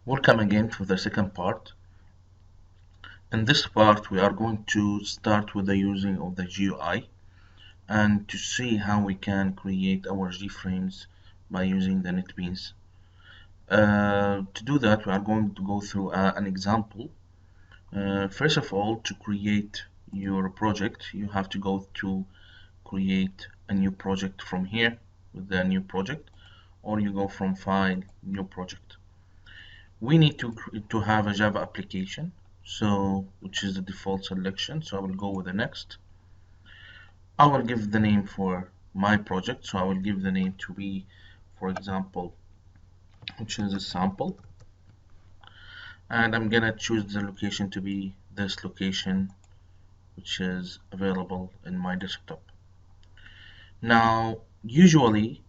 Welcome again to the second part. In this part, we are going to start with the using of the GUI and to see how we can create our G-frames by using the Netbeans. To do that, we are going to go through an example. First of all, to create your project, you have to go to create a new project from here with the new project, or you go from File, New Project. We need to have a Java application, so which is the default selection. So I will go with the next. I will give the name for my project, so I will give the name to be, for example, which is a sample, and I'm gonna choose the location to be this location, which is available in my desktop. Now, usually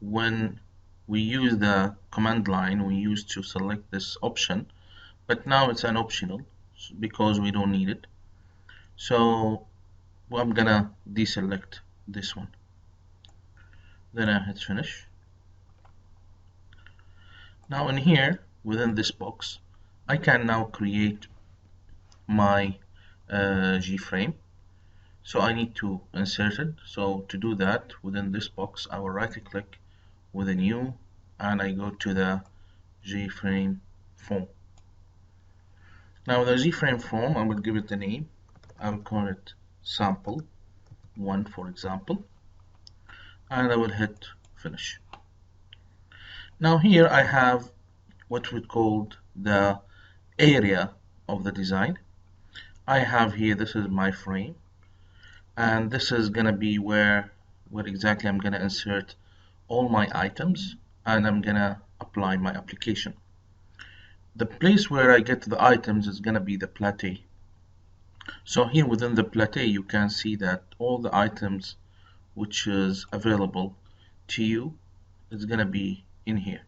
when we use the command line, we used to select this option, but now it's an optional because we don't need it. So I'm gonna deselect this one. Then I hit finish. Now in here, within this box, I can now create my G-frame. So I need to insert it. So to do that, within this box, I will right click with a new, and I go to the G-frame form. Now the G-frame form, I will give it a name. I will call it sample 1, for example, and I will hit finish. Now here I have what we called the area of the design. I have here, this is my frame, and this is gonna be where exactly I'm gonna insert all my items, and I'm gonna apply my application. The place where I get the items is gonna be the plate. So here within the plate, you can see that all the items which is available to you is gonna be in here.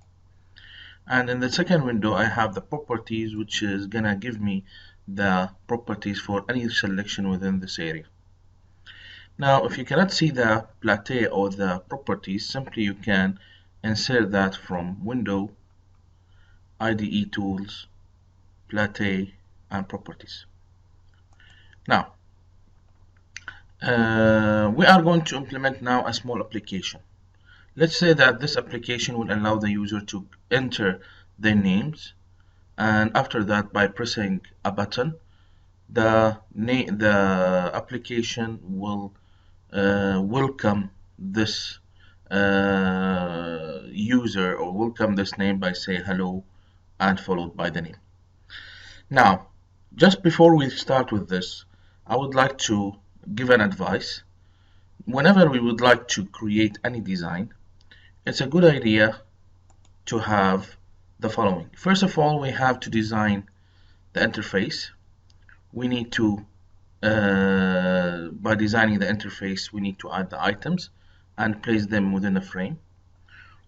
And in the second window, I have the properties, which is gonna give me the properties for any selection within this area. Now, if you cannot see the plate or the properties, simply you can insert that from Window, IDE Tools, Plate, and Properties. Now, we are going to implement now a small application. Let's say that this application will allow the user to enter their names, and after that, by pressing a button, the application will welcome this user, or welcome this name by saying hello and followed by the name. Now, just before we start with this, I would like to give an advice. Whenever we would like to create any design, it's a good idea to have the following. First of all, we have to design the interface. We need to, by designing the interface, we need to add the items and place them within a frame.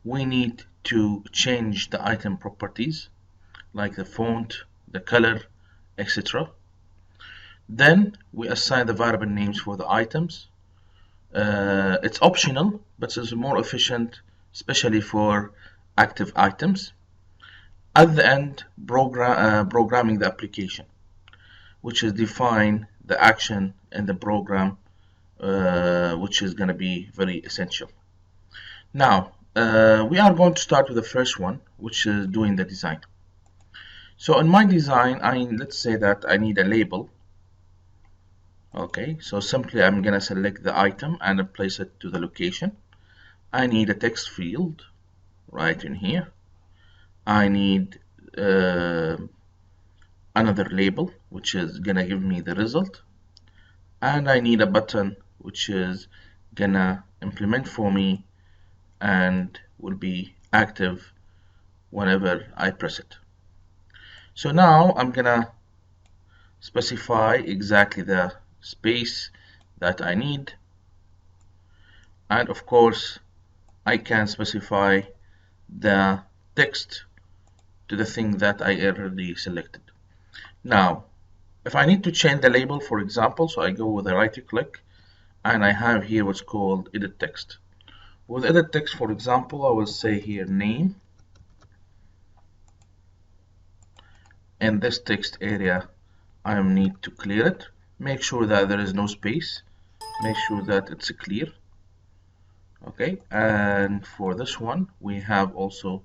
We need to change the item properties, like the font, the color, etc. Then we assign the variable names for the items. It's optional, but it's more efficient, especially for active items. At the end, programming the application, which is define the action in the program, which is going to be very essential. Now, we are going to start with the first one, which is doing the design. So in my design, let's say that I need a label. Okay, so simply I'm gonna select the item and place it to the location. I need a text field right in here. I need another label, which is gonna give me the result, and I need a button which is gonna implement for me and will be active whenever I press it. So now I'm gonna specify exactly the space that I need, and of course I can specify the text to the thing that I already selected. Now, if I need to change the label, for example, so I go with a right click and I have here what's called edit text. With edit text, for example, I will say here name, in this text area, I need to clear it. Make sure that there is no space. Make sure that it's clear. Okay, and for this one, we have also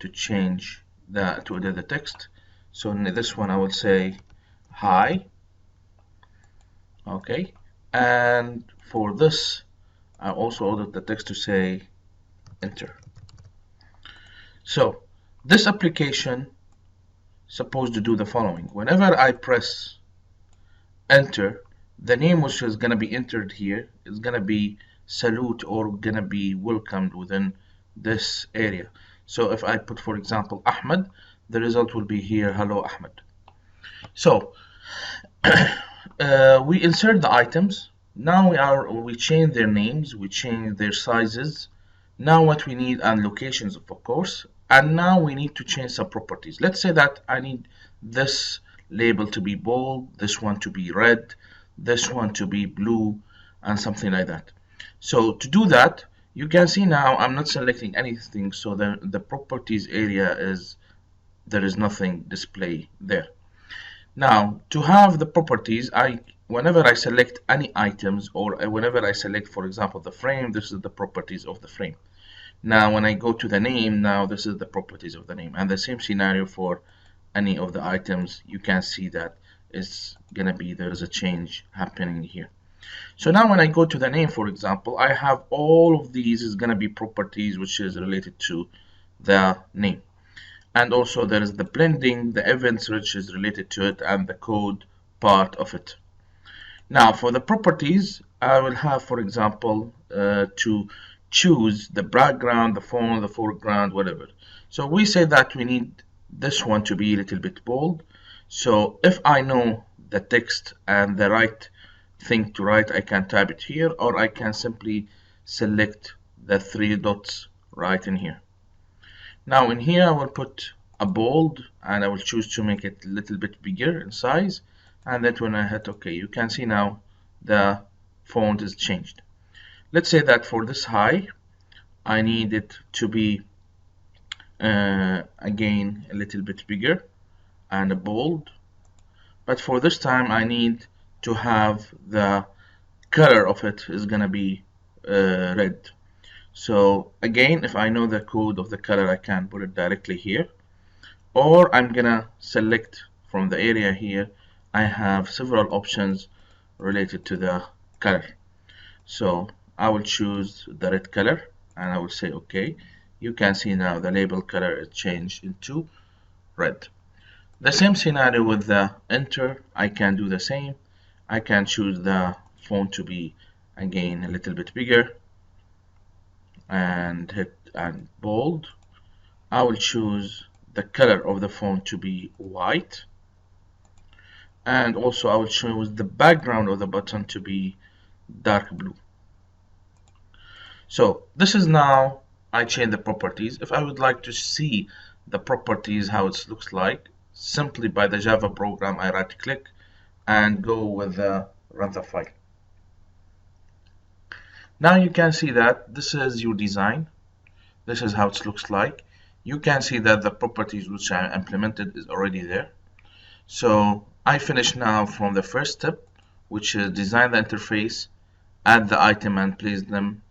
to change to edit the text. So in this one, I will say hi. Okay, and for this, I also ordered the text to say enter. So this application is supposed to do the following. Whenever I press enter, the name which is going to be entered here is going to be salute or going to be welcomed within this area. So if I put, for example, Ahmed, the result will be here, hello Ahmed. So we insert the items. Now we change their names, we change their sizes. Now what we need, and locations of course, and now we need to change some properties. Let's say that I need this label to be bold, this one to be red, this one to be blue, and something like that. So to do that, you can see now I'm not selecting anything, so the properties area there is nothing display there. Now to have the properties, whenever I select any items, or whenever I select, for example, the frame, this is the properties of the frame. Now when I go to the name, now this is the properties of the name, and the same scenario for any of the items. You can see that it's gonna be, there is a change happening here. So now when I go to the name, for example, I have all of these is gonna be properties which is related to the name, and also there is the blending, the events which is related to it, and the code part of it. Now for the properties, I will have, for example, to choose the background, the font, the foreground, whatever. So we say that we need this one to be a little bit bold. So if I know the text and the right thing to write, I can type it here, or I can simply select the 3 dots right in here. Now in here I will put a bold, and I will choose to make it a little bit bigger in size, and then when I hit OK, you can see now the font is changed. Let's say that for this high, I need it to be again a little bit bigger and a bold, but for this time I need to have the color of it is gonna be red. So again, if I know the code of the color, I can put it directly here, or I'm gonna select from the area here. I have several options related to the color. So I will choose the red color and I will say OK. You can see now the label color is changed into red. The same scenario with the enter, I can do the same. I can choose the font to be again a little bit bigger and hit and bold. I will choose the color of the font to be white, and also I will choose the background of the button to be dark blue. So this is now I change the properties. If I would like to see the properties how it looks like, simply by the Java program I right click and go with the run the file. Now you can see that this is your design. This is how it looks like. You can see that the properties which I implemented is already there. So I finish now from the first step, which is design the interface, add the item and place them.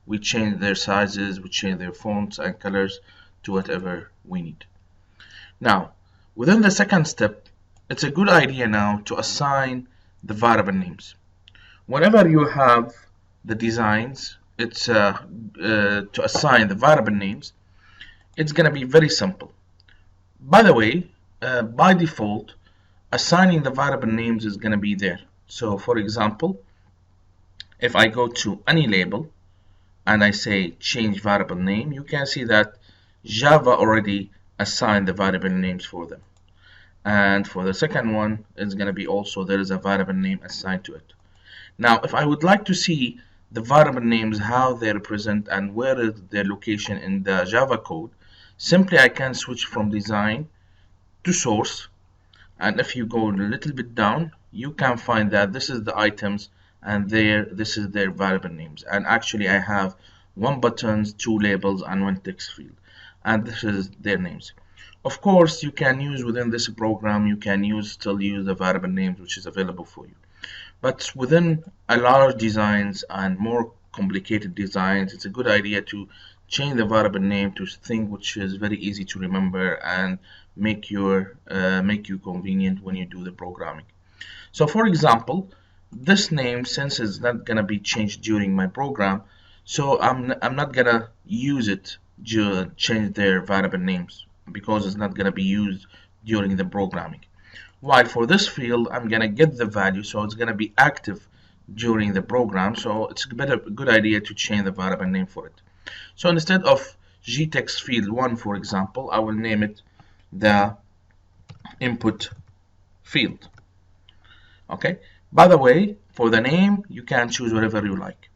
We change their sizes, we change their fonts and colors to whatever we need. Now, within the second step, it's a good idea now to assign the variable names. Whenever you have the designs, it's to assign the variable names, it's going to be very simple. By the way, by default, assigning the variable names is going to be there. So for example, if I go to any label and I say change variable name, you can see that Java already assigned the variable names for them. And for the second one, it's going to be also there is a variable name assigned to it. Now, if I would like to see the variable names, how they represent and where is their location in the Java code, simply I can switch from design to source, and if you go a little bit down, you can find that this is the items and this is their variable names. And actually I have one buttons, two labels, and one text field, and this is their names. Of course, you can use within this program, you can still use the variable names which is available for you. But within a large designs and more complicated designs, it's a good idea to change the variable name to thing which is very easy to remember and make you convenient when you do the programming. So for example, this name, since it's not gonna be changed during my program, so I'm not gonna use it to change their variable names because it's not gonna be used during the programming. While for this field, I'm gonna get the value, so it's gonna be active during the program. So it's a good idea to change the variable name for it. So instead of gtext field 1, for example, I will name it the input field. Okay. By the way, for the name, you can choose whatever you like,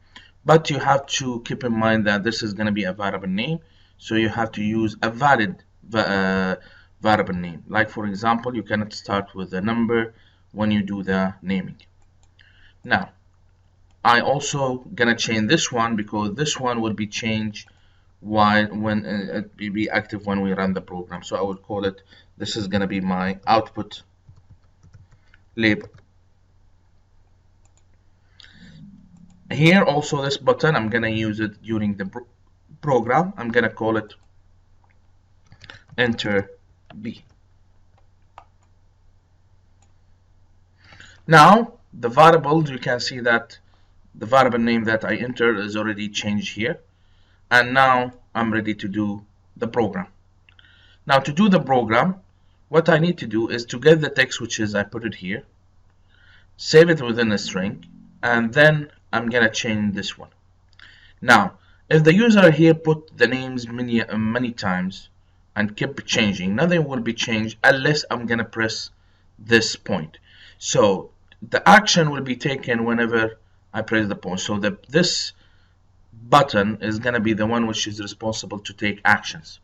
but you have to keep in mind that this is going to be a variable name, so you have to use a valid variable name. Like for example, you cannot start with a number when you do the naming. Now, I also gonna change this one because this one will be changed when it will be active when we run the program. So I will call it, this is gonna be my output label. Here also this button, I'm gonna use it during the program. I'm gonna call it enter B. Now the variables, you can see that the variable name that I entered is already changed here, and now I'm ready to do the program. Now to do the program, what I need to do is to get the text which is I put it here, save it within a string, and then I'm gonna change this one. Now if the user here put the names many times and keep changing, nothing will be changed unless I'm gonna press this point. So the action will be taken whenever I press the point. So this button is gonna be the one which is responsible to take actions.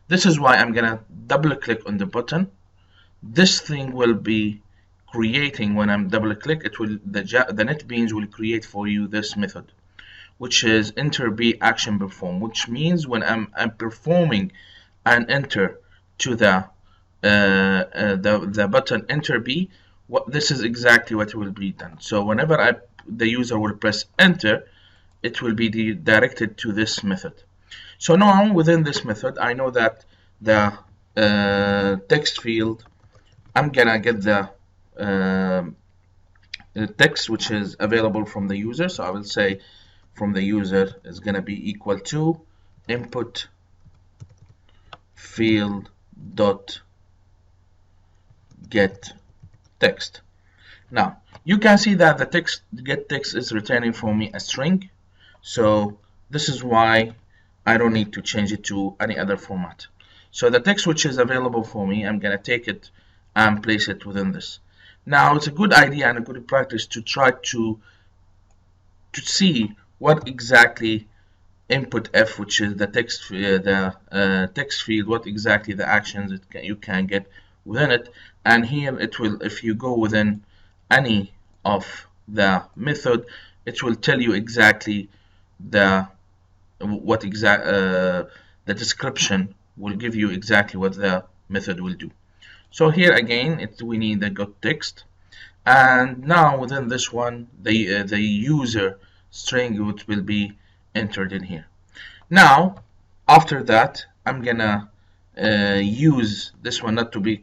This is why I'm gonna double click on the button. This thing will be creating when I'm double click. It will the NetBeans will create for you this method, which is enter B action perform, which means when I'm performing an enter to the button enter B, this is exactly what will be done. So whenever the user will press enter, it will be directed to this method. So now within this method, I know that the text field, I'm gonna get the text which is available from the user. So I will say from the user is gonna be equal to input field dot get text. Now you can see that the get text is returning for me a string, so this is why I don't need to change it to any other format. So the text which is available for me, I'm gonna take it and place it within this. Now it's a good idea and a good practice to try to see what exactly input F, which is the text field, what exactly the actions you can get within it. And here it will, if you go within any of the method, it will tell you exactly the description will give you exactly what the method will do. So here again, we need the got text, and now within this one, the user string which will be entered in here. Now after that, I'm gonna use this one not to be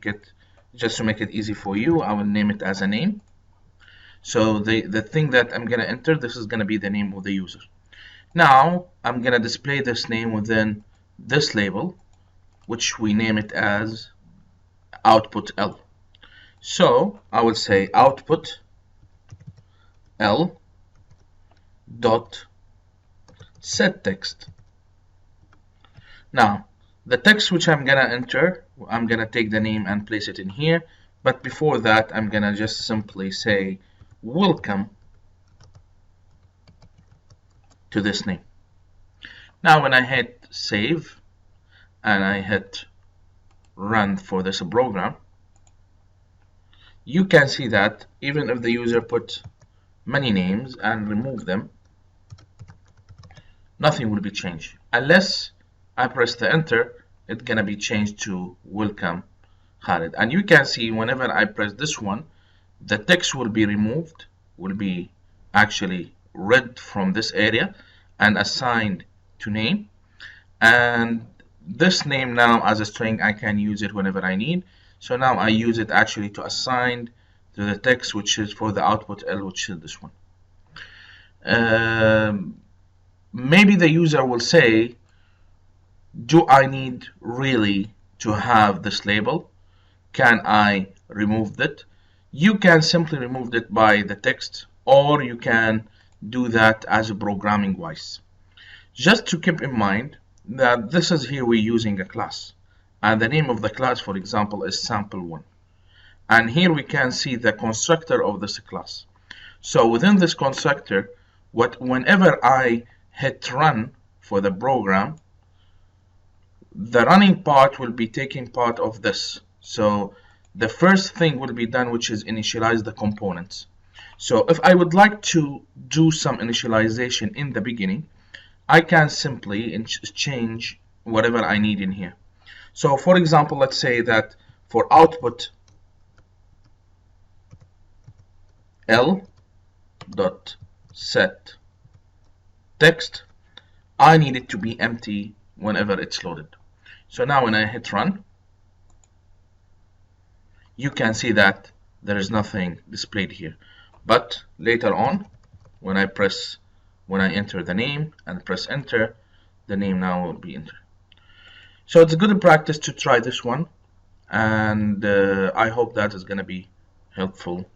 just to make it easy for you. I will name it as a name. So the thing that I'm gonna enter, this is gonna be the name of the user. Now I'm gonna display this name within this label, which we name it as output L. So I will say output L dot set text. Now the text which I'm gonna enter, I'm gonna take the name and place it in here, but before that I'm gonna just simply say welcome to this name. Now when I hit save and I hit run for this program, you can see that even if the user put many names and remove them, nothing will be changed unless I press the enter it's gonna be changed to welcome Khalid. And you can see whenever I press this one, the text will be removed, will be actually read from this area and assigned to name. And this name now as a string, I can use it whenever I need. So now I use it actually to assign to the text, which is for the output L, which is this one. Maybe the user will say, do I need really to have this label? Can I remove that? You can simply remove it by the text, or you can do that as a programming wise. Just to keep in mind that this is here we're using a class, and the name of the class, for example, is sample1. And here we can see the constructor of this class. So within this constructor, whenever I hit run for the program, the running part will be taking part of this. So the first thing will be done, which is initialize the components. So if I would like to do some initialization in the beginning, I can simply change whatever I need in here. So for example, let's say that for output L dot set text, I need it to be empty whenever it's loaded. So now when I hit run, you can see that there is nothing displayed here. But later on, when I enter the name and press enter, the name now will be entered. So it's a good practice to try this one, and I hope that is going to be helpful